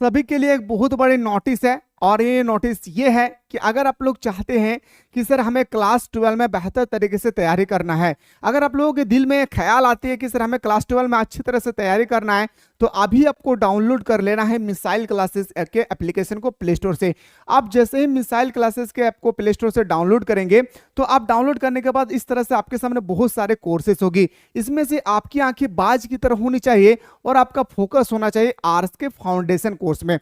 सभी के लिए एक बहुत बड़ी नोटिस है, और ये नोटिस ये है कि अगर आप लोग चाहते हैं कि सर हमें क्लास 12 में बेहतर तरीके से तैयारी करना है, अगर आप लोगों के दिल में ख्याल आती है कि सर हमें क्लास 12 में अच्छी तरह से तैयारी करना है, तो अभी आपको डाउनलोड कर लेना है मिसाइल क्लासेस के एप्लीकेशन को प्ले स्टोर से। आप जैसे ही मिसाइल क्लासेस के ऐप को प्ले स्टोर से डाउनलोड करेंगे, तो आप डाउनलोड करने के बाद इस तरह से आपके सामने बहुत सारे कोर्सेस होगी। इसमें से आपकी आंखें बाज की तरह होनी चाहिए और आपका फोकस होना चाहिए आर्ट्स के फाउंडेशन कोर्स में।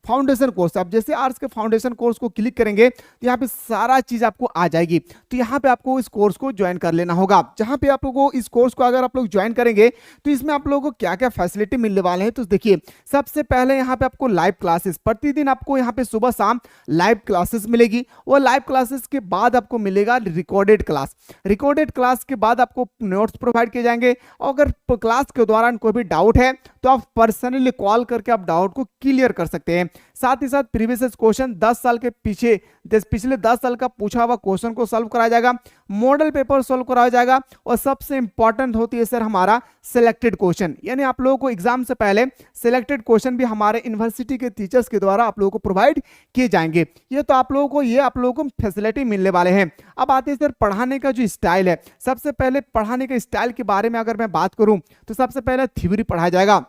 फाउंडेशन कोर्स, आप जैसे आर्ट्स के फाउंडेशन कोर्स को क्लिक करेंगे तो यहाँ पे सारा चीज आपको आ जाएगी। तो यहाँ पे आपको इस कोर्स को ज्वाइन कर लेना होगा। जहाँ पे आप लोगों को इस कोर्स को अगर आप लोग ज्वाइन करेंगे तो इसमें आप लोगों को क्या क्या फैसिलिटी मिलने वाले हैं, तो देखिए सबसे पहले यहाँ पे आपको लाइव क्लासेस, प्रतिदिन आपको यहाँ पे सुबह शाम लाइव क्लासेस मिलेगी। और लाइव क्लासेस के बाद आपको मिलेगा रिकॉर्डेड क्लास। रिकॉर्डेड क्लास के बाद आपको नोट्स प्रोवाइड किए जाएंगे। अगर क्लास के दौरान कोई भी डाउट है तो आप पर्सनली कॉल करके आप डाउट को क्लियर कर सकते हैं। साथ ही साथ प्रीवियस क्वेश्चन 10 साल के पीछे पिछले 10 साल का पूछा हुआ क्वेश्चन को सॉल्व कराया जाएगा, मॉडल पेपर सॉल्व कराया जाएगा, और सबसे इंपॉर्टेंट होती है सर हमारा सिलेक्टेड क्वेश्चन, यानी आप लोगों को एग्जाम से पहले सिलेक्टेड क्वेश्चन भी हमारे यूनिवर्सिटी के टीचर्स के द्वारा आप लोगों को प्रोवाइड किए जाएंगे। ये तो आप लोगों को फैसिलिटी मिलने वाले हैं। अब आते हैं सर पढ़ाने का जो स्टाइल है। सबसे पहले पढ़ाने के स्टाइल के बारे में अगर मैं बात करूं तो सबसे पहले थ्योरी पढ़ाया जाएगा,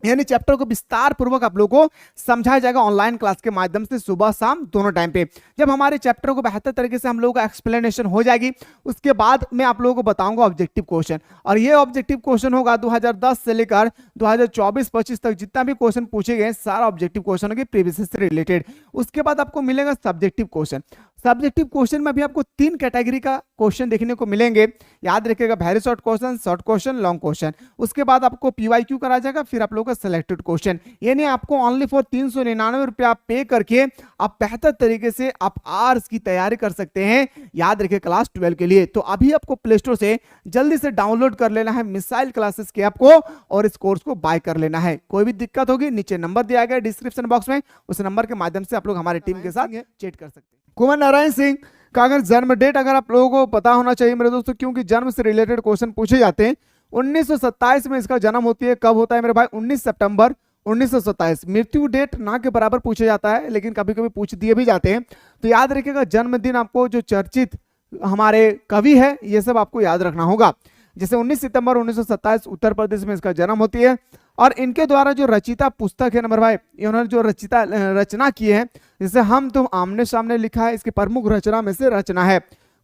यानी चैप्टर को विस्तार पूर्वक आप लोगों को समझाया जाएगा ऑनलाइन क्लास के माध्यम से सुबह शाम दोनों टाइम पे। जब हमारे चैप्टर को बेहतर तरीके से हम लोगों का एक्सप्लेनेशन हो जाएगी, उसके बाद मैं आप लोगों को बताऊंगा ऑब्जेक्टिव क्वेश्चन। और ये ऑब्जेक्टिव क्वेश्चन होगा 2010 से लेकर 2024-25 तक जितना भी क्वेश्चन पूछे गए सारा ऑब्जेक्टिव क्वेश्चन होगी प्रीवियस से रिलेटेड। उसके बाद आपको मिलेगा सब्जेक्टिव क्वेश्चन। सब्जेक्टिव क्वेश्चन में भी आपको 3 कैटेगरी का क्वेश्चन देखने को मिलेंगे। याद रखिएगा, very short question, long question. उसके बाद आपको पीवाईक्यू करा जाएगा, फिर आप लोगों का सिलेक्टेड क्वेश्चन। यानी आपको ओनली फॉर 399 रुपया पे करके आप बेहतर तरीके से आप आर्ट्स की तैयारी कर सकते हैं। याद रखिए क्लास 12 के लिए। तो अभी आपको प्ले स्टोर से जल्दी से डाउनलोड कर लेना है मिसाइल क्लासेस के ऐप को और इस कोर्स को बाय कर लेना है। कोई भी दिक्कत होगी नीचे नंबर दिया गया डिस्क्रिप्शन बॉक्स में, उस नंबर के माध्यम से आप लोग हमारी टीम के साथ चैट कर सकते हैं। कुंवर नारायण सिंह का अगर जन्म डेट अगर आप लोगों को पता होना चाहिए मेरे दोस्तों, क्योंकि जन्म से रिलेटेड क्वेश्चन पूछे जाते हैं। 1927 में इसका जन्म होती है। कब होता है मेरे भाई? 19 सितंबर 1927। मृत्यु डेट ना के बराबर पूछे जाता है, लेकिन कभी कभी पूछ दिए भी जाते हैं। तो याद रखिएगा जन्मदिन आपको जो चर्चित हमारे कवि है ये सब आपको याद रखना होगा। जैसे 19 सितंबर 1927 उत्तर प्रदेश में इसका जन्म होती है। और इनके द्वारा जो रचिता पुस्तक है नंबर भाई, इन्होंने जो रचना की है, जैसे हम तुम आमने सामने लिखा है, इसकी प्रमुख रचना में से रचना है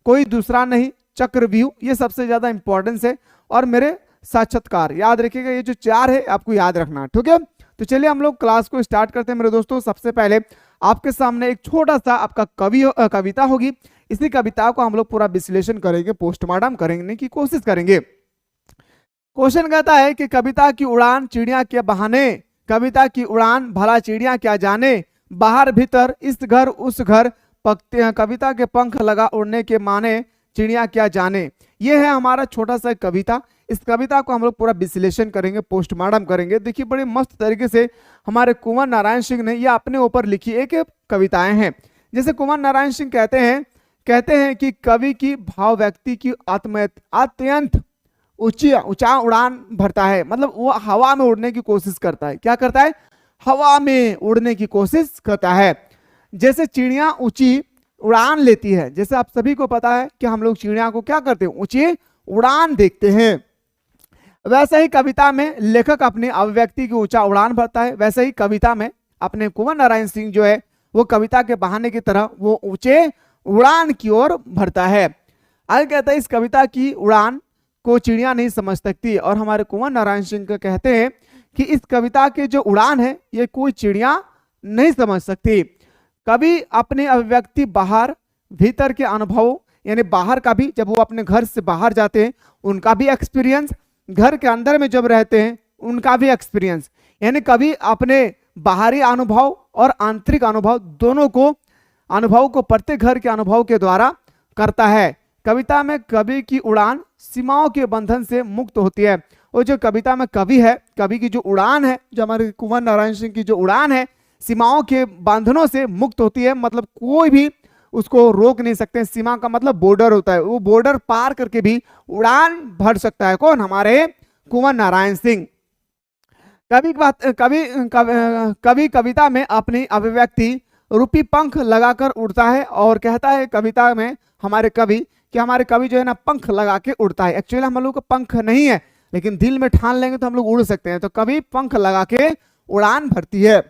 कोई दूसरा नहीं, चक्रव्यूह, ये सबसे ज्यादा इंपॉर्टेंस है। और मेरे साक्षात्कार, याद रखिएगा ये जो 4 है आपको याद रखना, ठीक है। तो चलिए हम लोग क्लास को स्टार्ट करते हैं मेरे दोस्तों। सबसे पहले आपके सामने एक छोटा सा आपका कविता होगी। इसी कविता को हम लोग पूरा विश्लेषण करेंगे, पोस्टमार्टम करने की कोशिश करेंगे। क्वेश्चन कहता है कि कविता की उड़ान चिड़िया के बहाने, कविता की उड़ान भला चिड़िया क्या जाने, बाहर भीतर इस घर उस घर पकते हैं, कविता के पंख लगा उड़ने के माने, चिड़िया क्या जाने। ये है हमारा छोटा सा कविता। इस कविता को हम लोग पूरा विश्लेषण करेंगे, पोस्टमार्टम करेंगे। देखिए बड़े मस्त तरीके से हमारे कुंवर नारायण सिंह ने ये अपने ऊपर लिखी एक कविताएं हैं। जैसे कुंवर नारायण सिंह कहते हैं कि कवि की भाव व्यक्ति की अत्यंत ऊंचा उड़ान भरता है, मतलब वो हवा में उड़ने की कोशिश करता है। क्या करता है? हवा में उड़ने की कोशिश करता है। जैसे चिड़िया ऊंची उड़ान लेती है, जैसे आप सभी को पता है कि हम लोग चिड़िया को क्या करते हैं? ऊंची उड़ान देखते हैं। वैसे ही कविता में लेखक अपनी अभिव्यक्ति की ऊंचा उड़ान भरता है। वैसे ही कविता में अपने कुंवर नारायण सिंह जो है वो कविता के बहाने की तरह वो ऊंचे उड़ान की ओर भरता है। आगे कहता है इस कविता की उड़ान को चिड़िया नहीं समझ सकती। और हमारे कुंवर नारायण सिंह का कहते हैं कि इस कविता के जो उड़ान है ये कोई चिड़िया नहीं समझ सकती। कवि अपने अभिव्यक्ति बाहर भीतर के अनुभव, यानी बाहर का भी, जब वो अपने घर से बाहर जाते हैं उनका भी एक्सपीरियंस, घर के अंदर में जब रहते हैं उनका भी एक्सपीरियंस, यानी कवि अपने बाहरी अनुभव और आंतरिक अनुभव दोनों को अनुभव को प्रत्येक घर के अनुभव के द्वारा करता है। कविता में कवि की उड़ान सीमाओं के बंधन से मुक्त होती है। और जो कविता में कवि है, कवि की जो उड़ान है, जो हमारे कुंवर नारायण सिंह की जो उड़ान है, सीमाओं के बंधनों से मुक्त होती है। मतलब कोई भी उसको रोक नहीं सकते। सीमा का मतलब बॉर्डर होता है, वो बॉर्डर पार करके भी उड़ान भर सकता है। कौन? हमारे कुंवर नारायण सिंह। कवि कविता में अपनी अभिव्यक्ति रूपी पंख लगाकर उड़ता है और कहता है कविता में हमारे कवि कि हमारे कवि जो है ना पंख लगा के उड़ता है। एक्चुअली हम लोग को पंख नहीं है, लेकिन दिल में ठान लेंगे तो हम लोग उड़ सकते हैं। तो कवि पंख लगा के उड़ान भरती है।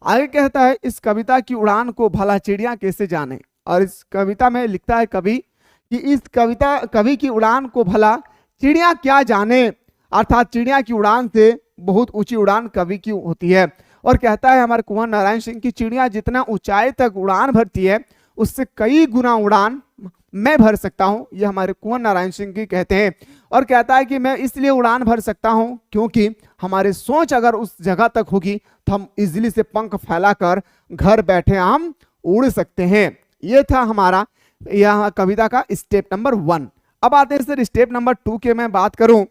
आगे कहता है इस कविता की उड़ान को भला चिड़िया कैसे जाने। और इस कविता में लिखता है कवि कि इस कवि की उड़ान को भला चिड़िया क्या जाने, अर्थात चिड़िया की उड़ान से बहुत ऊंची उड़ान कवि की होती है। और कहता है हमारे कुंवर नारायण सिंह की चिड़िया जितना ऊंचाई तक उड़ान भरती है उससे कई गुना उड़ान मैं भर सकता हूं। ये हमारे कुंवर नारायण सिंह की कहते हैं। और कहता है कि मैं इसलिए उड़ान भर सकता हूं क्योंकि हमारी सोच अगर उस जगह तक होगी तो हम इजीली से पंख फैलाकर घर बैठे हम उड़ सकते हैं। ये था हमारा यह कविता का स्टेप नंबर 1। अब आते हैं सर स्टेप नंबर 2 के मैं बात करूं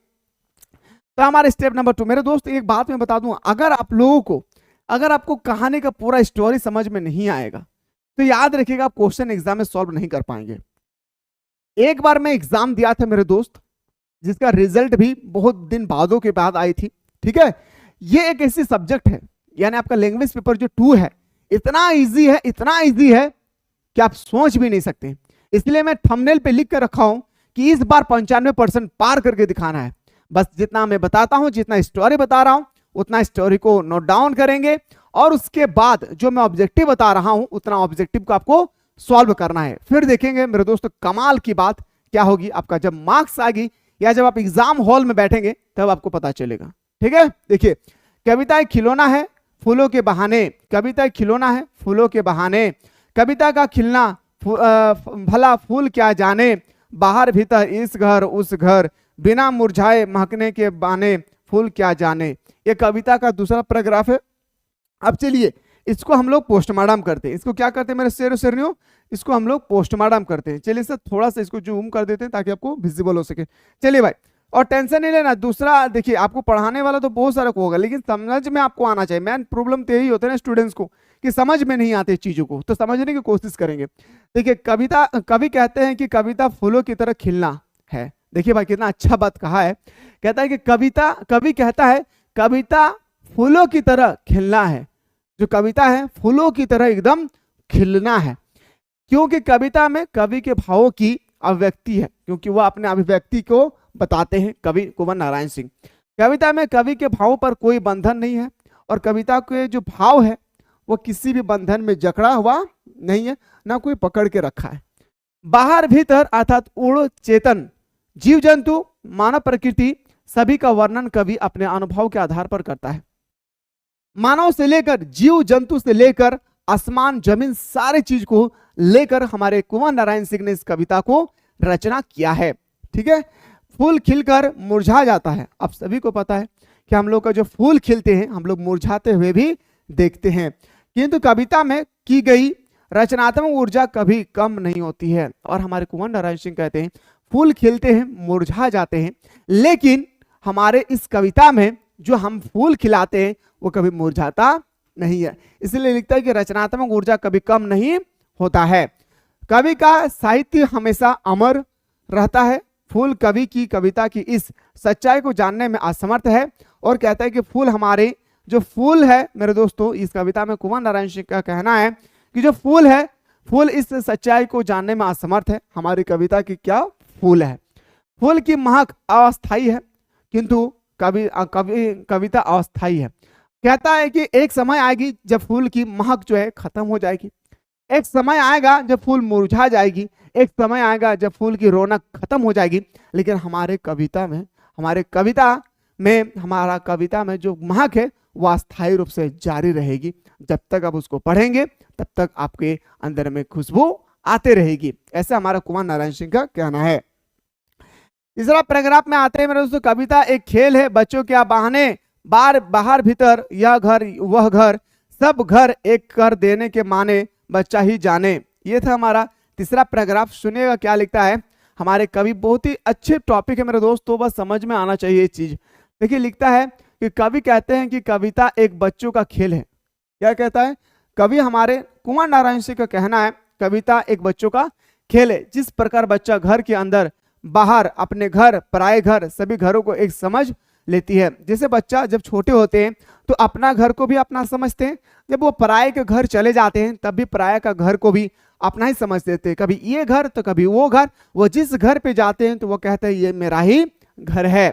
तो हमारे स्टेप नंबर 2, मेरे दोस्त एक बात मैं बता दूं, अगर आपको कहानी का पूरा स्टोरी समझ में नहीं आएगा तो याद रखिएगा आप क्वेश्चन एग्जाम में सॉल्व नहीं कर पाएंगे। एक बार मैं एग्जाम दिया था मेरे दोस्त, जिसका रिजल्ट भी बहुत दिन बादों के बाद आई थी। ठीक है, ये एक ऐसी सब्जेक्ट है, यानी आपका लैंग्वेज पेपर जो 2 है इतना इजी है कि आप सोच भी नहीं सकते। इसलिए मैं थंबनेल पे लिख कर रखा हूं कि इस बार 95% पार करके दिखाना है। बस जितना मैं बताता हूं, जितना स्टोरी बता रहा हूं, उतना स्टोरी को नोट डाउन करेंगे और उसके बाद जो मैं ऑब्जेक्टिव बता रहा हूं उतना ऑब्जेक्टिव को आपको सॉल्व करना है। फिर देखेंगे मेरे दोस्तों कमाल की बात क्या होगी, आपका जब मार्क्स आएगी या जब आप एग्जाम हॉल में बैठेंगे तब आपको पता चलेगा। ठीक है, देखिए कविता एक खिलौना है फूलों के बहाने, कविता एक खिलौना है फूलों के बहाने, कविता का खिलना भला फूल क्या जाने, बाहर भीतर इस घर उस घर, बिना मुरझाए महकने के बाने, फूल क्या जाने। ये कविता का दूसरा पैराग्राफ है। अब चलिए इसको हम लोग पोस्टमार्टम करते हैं। इसको क्या करते हैं मेरे शेर शेरनियों, इसको हम लोग पोस्टमार्टम करते हैं। चलिए सर थोड़ा सा इसको जूम कर देते हैं ताकि आपको विजिबल हो सके। चलिए भाई, और टेंशन नहीं लेना। दूसरा देखिए, आपको पढ़ाने वाला तो बहुत सारा को होगा, लेकिन समझ में आपको आना चाहिए। मेन प्रॉब्लम तो यही होता है ना स्टूडेंट्स को कि समझ में नहीं आते चीजों को, तो समझने की कोशिश करेंगे। देखिए कवि कहते हैं कि कविता फूलों की तरह खिलना है। देखिए भाई कितना अच्छा बात कहा है। कहता है कि कवि कहता है कविता फूलों की तरह खिलना है। जो कविता है फूलों की तरह एकदम खिलना है, क्योंकि कविता में कवि के भावों की अभिव्यक्ति है, क्योंकि वह अपने अभिव्यक्ति को बताते हैं कवि कुंवर नारायण सिंह। कविता में कवि के भावों पर कोई बंधन नहीं है और कविता के जो भाव है वो किसी भी बंधन में जकड़ा हुआ नहीं है, ना कोई पकड़ के रखा है। बाहर भीतर अर्थात उड़ चेतन जीव जंतु मानव प्रकृति सभी का वर्णन कवि अपने अनुभव के आधार पर करता है। मानव से लेकर जीव जंतु से लेकर आसमान जमीन सारे चीज को लेकर हमारे कुंवर नारायण सिंह ने इस कविता को रचना किया है। ठीक है, फूल खिलकर मुरझा जाता है। अब सभी को पता है कि हम लोग का जो फूल खिलते हैं हम लोग मुरझाते हुए भी देखते हैं, किंतु कविता में की गई रचनात्मक ऊर्जा कभी कम नहीं होती है। और हमारे कुंवर नारायण सिंह कहते हैं फूल खिलते हैं मुरझा जाते हैं, लेकिन हमारे इस कविता में जो हम फूल खिलाते हैं वो कभी मुरझाता नहीं है। इसलिए लिखता है कि रचनात्मक ऊर्जा कभी कम नहीं होता है। कवि का साहित्य हमेशा अमर रहता है। फूल कवि की कविता की इस सच्चाई को जानने में असमर्थ है और कहता है कि फूल हमारे जो फूल है मेरे दोस्तों, इस कविता में कुंवर नारायण सिंह का कहना है कि जो फूल है फूल इस सच्चाई को जानने में असमर्थ है। हमारी कविता की क्या फूल है, फूल की महक अस्थायी है, किंतु कविता अस्थायी है। कहता है कि एक समय आएगी जब फूल की महक जो है खत्म हो जाएगी, एक समय आएगा जब फूल मुरझा जाएगी, एक समय आएगा जब फूल की रौनक खत्म हो जाएगी, लेकिन हमारे कविता में जो महक है वो अस्थायी रूप से जारी रहेगी। जब तक आप उसको पढ़ेंगे तब तक आपके अंदर में खुशबू आते रहेगी। ऐसा हमारा कुंवर नारायण सिंह का कहना है। तीसरा पैराग्राफ में आते हैं मेरे दोस्तों, कविता एक खेल है बच्चों क्या बहाने, बाहर भीतर यह घर वह घर, सब घर एक कर देने के माने बच्चा ही जाने। ये था हमारा तीसरा पैराग्राफ। सुनिएगा क्या लिखता है हमारे कवि। बहुत ही अच्छे टॉपिक है मेरे दोस्तों, बस समझ में आना चाहिए ये चीज। देखिए लिखता है कि कवि कहते हैं कि कविता एक बच्चों का खेल है। क्या कहता है कवि, हमारे कुंवर नारायण सिंह का कहना है कविता एक बच्चों का खेल है। जिस प्रकार बच्चा घर के अंदर बाहर अपने घर पराए घर सभी घरों को एक समझ लेती है। जैसे बच्चा जब छोटे होते हैं तो अपना घर को भी अपना समझते हैं, जब वो पराये के घर चले जाते हैं तब भी पराये का घर को भी अपना ही समझ लेते हैं। कभी ये घर तो कभी वो घर, वो जिस घर पे जाते हैं तो वो कहते हैं ये मेरा ही घर है।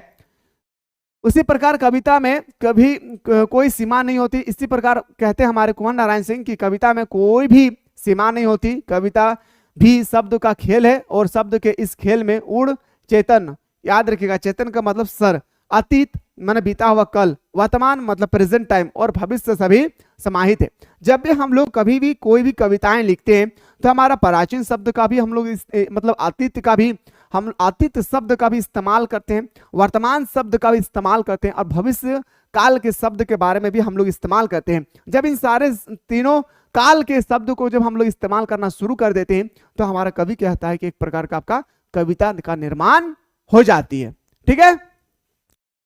उसी प्रकार कविता में कभी कोई सीमा नहीं होती। इसी प्रकार कहते हैं हमारे कुंवर नारायण सिंह की कविता में कोई भी सीमा नहीं होती, कविता भी शब्द का खेल है और शब्द के इस खेल में उड़ चेतन, याद रखिएगा चेतन का मतलब सर, अतीत माने बीता हुआ कल, वर्तमान मतलब प्रेजेंट टाइम और भविष्य सभी समाहित है। जब भी हम लोग कभी भी कोई भी कविताएं लिखते हैं तो हमारा प्राचीन शब्द का भी हम लोग मतलब अतीत का भी, हम अतीत शब्द का भी इस्तेमाल करते हैं, वर्तमान शब्द का भी इस्तेमाल करते हैं और भविष्य काल के शब्द के बारे में भी हम लोग इस्तेमाल करते हैं। जब इन सारे तीनों काल के शब्द को जब हम लोग इस्तेमाल करना शुरू कर देते हैं तो हमारा कवि कहता है कि एक प्रकार का आपका कविता का निर्माण हो जाती है। ठीक है,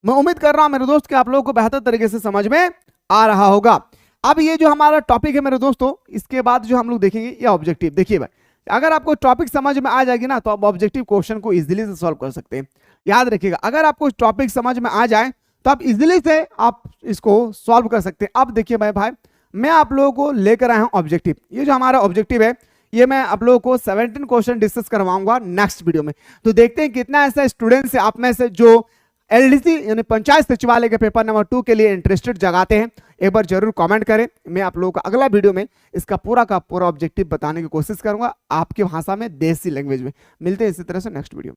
मैं उम्मीद कर रहा हूं मेरे दोस्त कि आप लोगों को बेहतर तरीके से समझ में आ रहा होगा। अब ये जो हमारा टॉपिक है मेरे दोस्तों, इसके बाद जो हम लोग देखेंगे ये ऑब्जेक्टिव। देखिए भाई, अगर आपको टॉपिक समझ में आ जाएगी ना तो आप ऑब्जेक्टिव क्वेश्चन को इजीली से सॉल्व कर सकते हैं। याद रखिएगा, अगर आपको टॉपिक समझ में आ जाए तो आप इजीली से आप इसको सॉल्व कर सकते हैं। अब देखिए भाई, मैं आप लोगों को लेकर आया हूं ऑब्जेक्टिव। ये जो हमारा ऑब्जेक्टिव है ये मैं आप लोगों को 17 क्वेश्चन डिस्कस करवाऊंगा नेक्स्ट वीडियो में। तो देखते हैं कितना ऐसा स्टूडेंट्स है आप में से जो एलडीसी यानी पंचायत सचिवालय के पेपर नंबर 2 के लिए इंटरेस्टेड जगाते हैं। एक बार जरूर कमेंट करें, मैं आप लोगों को अगला वीडियो में इसका पूरा का पूरा ऑब्जेक्टिव बताने की कोशिश करूंगा आपकी भाषा में, देसी लैंग्वेज में। मिलते हैं इसी तरह से नेक्स्ट वीडियो।